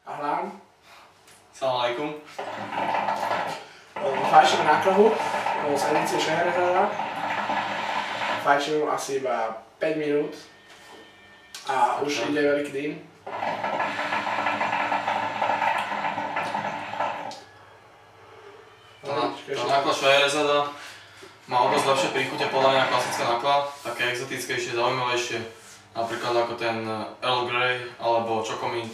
Ahlan. Salam alaikum. Fajčím na klahu z edície Šeherezada. Fajčím asi iba 5 minút a už ide veľký dým. Tá nakla Šeherezada má oblasť lepšie príchute podľa mňa klasická nakla, také exotickejšie, zaujímavejšie. Napríklad ako ten Earl Grey alebo Chocomint.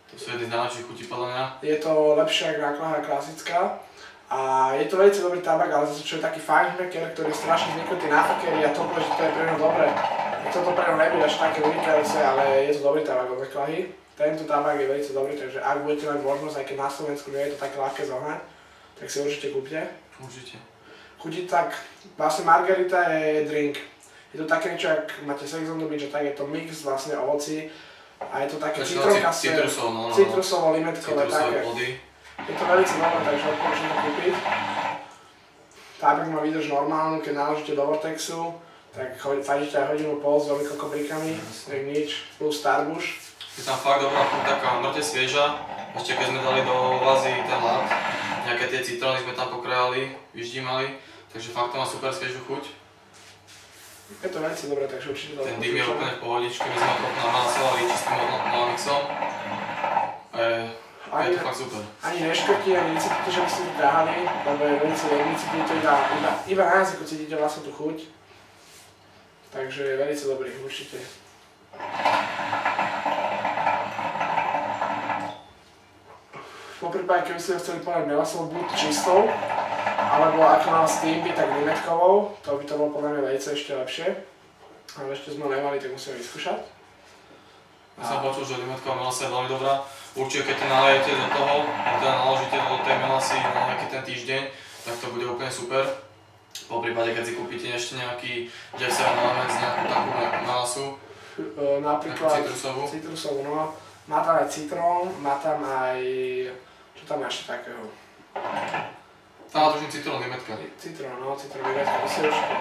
To sú jedny z najlepších chutí podľa mňa. Je to lepšie ako nakla klasická. A je to veľmi dobrý tabak, ale zase čo je taký fajnšmeker, ktorý je strašne zvyknutý na fakery a to povie, že to je pre neho dobré. Toto pre neho nebude až také vynikajúce, ale je to dobrý tabak od Naklahy. Tento tabak je veľmi dobrý, takže ak budete mať možnosť, aj keď na Slovensku nie je to také ľahké zohnať, tak si určite kúpte. Určite. Chutí tak, vlastne margarita je drink. Je to také niečo, ak máte sex on the beach, že tak je to mix vlastne ovocí. A je to také citronkaste, citrusovo-limetkové také. Je to veľmi dobré, takže odporúčam to kúpiť. Tabak má výdrž normálnu, keď naložíte do Vortexu, tak fajčíte aj hodinu pol s dvomi kokobrikami, tak nič, plus Starbush. Je tam fakt dobrá chuť, taká mŕte svieža. Ešte keď sme dali do vázy ten lát, nejaké tie citróny sme tam pokrajali, vyždímali, takže fakt to má super sviežu chuť. Je to veľmi dobré, takže určite to ten dým je úplne v pohodičke, my sme ho trochu namalasovali čistým Melamixom. Je to fakt super. Ani neškrtí, ani necítite, že by ste to ťahali, lebo je veľmi jemný, cítite iba na jazyku cítite vlastne tú chuť. Takže je veľmi dobrý, určite. Poprípade, keby ste ho chceli podať melasou, buď čistou, alebo ako mal Steam byť, tak limetkovou, to by to bolo podľa mňa vejce ešte lepšie. Ale ešte sme ho nemali, tak musíme vyskúšať. Ja som počul, že limetková melasa je veľmi dobrá. Určite keď to nalejete do toho, a teda naložíte do tej melasy na nejaký ten týždeň, tak to bude úplne super. Po prípade, keď si kúpite ešte nejaký Jack 7 Elements, nejakú takú melasu, napríklad citrusovú, no. Má tam aj citrón, má tam aj... čo tam má ešte takého? Tam má tuším citrón limetka. Citrón, no, citrón limetka, to si určite.